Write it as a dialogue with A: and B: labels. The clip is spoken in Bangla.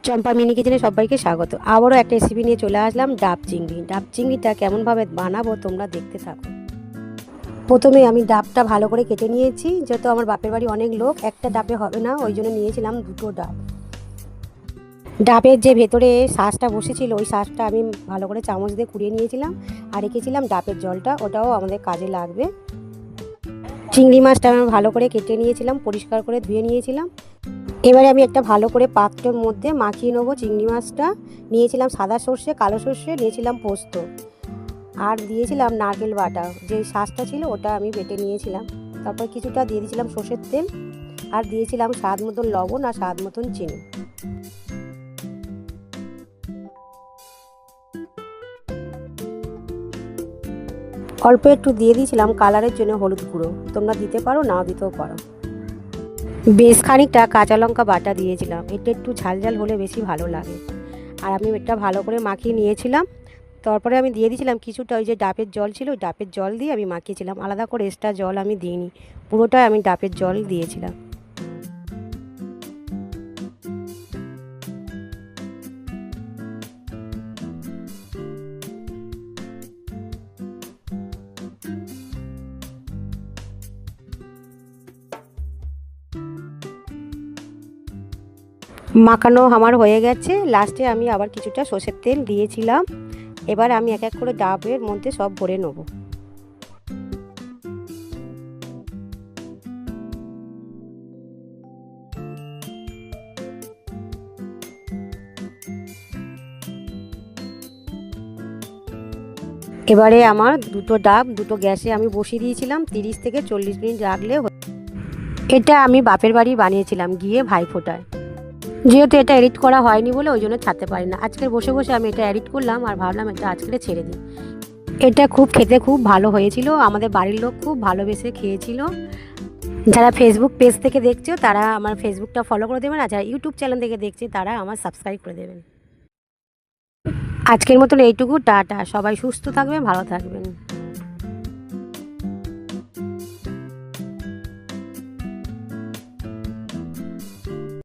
A: চম্পা মিনি কিচেনে সবাইকে স্বাগত। আবারও একটা রেসিপি নিয়ে চলে আসলাম, ডাব চিংড়ি। ডাব চিংড়িটা কেমনভাবে বানাবো তোমরা দেখতে থাকো। প্রথমে আমি ডাবটা ভালো করে কেটে নিয়েছি। যেহেতু আমার বাপের বাড়ি অনেক লোক, একটা ডাবে হবে না, ওই জন্য নিয়েছিলাম দুটো ডাব। ডাবের যে ভেতরে শাঁসটা বসেছিল ওই শাঁসটা আমি ভালো করে চামচ দিয়ে কুড়িয়ে নিয়েছিলাম আর রেখেছিলাম ডাবের জলটা, ওটাও আমাদের কাজে লাগবে। চিংড়ি মাছটা আমি ভালো করে কেটে নিয়েছিলাম, পরিষ্কার করে ধুয়ে নিয়েছিলাম। এবারে আমি একটা ভালো করে পাত্রের মধ্যে মাখিয়ে নেবো চিংড়ি মাছটা। নিয়েছিলাম সাদা সর্ষে, কালো সর্ষে, নিয়েছিলাম পোস্ত, আর দিয়েছিলাম নারকেল বাটা। যে শাঁসটা ছিল ওটা আমি বেটে নিয়েছিলাম। তারপর কিছুটা দিয়ে দিয়েছিলাম সর্ষের তেল, আর দিয়েছিলাম স্বাদ মতন লবণ আর স্বাদ মতন চিনি। অল্প একটু দিয়ে দিয়েছিলাম কালারের জন্য হলুদ গুঁড়ো, তোমরা দিতে পারো, নাও দিতেও পারো। বেশ খানিকটা কাঁচা লঙ্কা বাটা দিয়েছিলাম, এটা একটু ঝাল ঝাল হলে বেশি ভালো লাগে। আর আমি এটা ভালো করে মাখিয়ে নিয়েছিলাম। তারপরে আমি দিয়ে দিয়েছিলাম কিছুটা ওই যে ডাবের জল ছিল, ওই ডাবের জল দিয়ে আমি মাখিয়েছিলাম। আলাদা করে এক্সট্রা জল আমি দিইনি, পুরোটাই আমি ডাবের জল দিয়েছিলাম। মাখানো আমার হয়ে গেছে। লাস্টে আমি আবার কিছুটা সর্ষের তেল দিয়েছিলাম। এবার আমি এক এক করে ডাবের মধ্যে সব ভরে নেব। এবারে আমার দুটো ডাব দুটো গ্যাসে আমি বসিয়ে দিয়েছিলাম, 30 থেকে 40 মিনিট রাখলে। এটা আমি বাপের বাড়ি বানিয়েছিলাম গিয়ে ভাইফোঁটায়। যেহেতু এটা এডিট করা হয়নি বলে ওই জন্য ছাড়তে পারি না। আজকে বসে বসে আমি এটা এডিট করলাম আর ভাবলাম এটা আজকে ছেড়ে দিই। এটা খেতে খুব ভালো হয়েছিল, আমাদের বাড়ির লোক খুব ভালোবেসে খেয়েছিল। যারা ফেসবুক পেজ থেকে দেখছো তারা আমার ফেসবুকটা ফলো করে দেবেন, আর যারা ইউটিউব চ্যানেল থেকে দেখছে তারা আমার সাবস্ক্রাইব করে দেবেন। আজকের মতন এইটুকু, টাটা। সবাই সুস্থ থাকবেন, ভালো থাকবেন।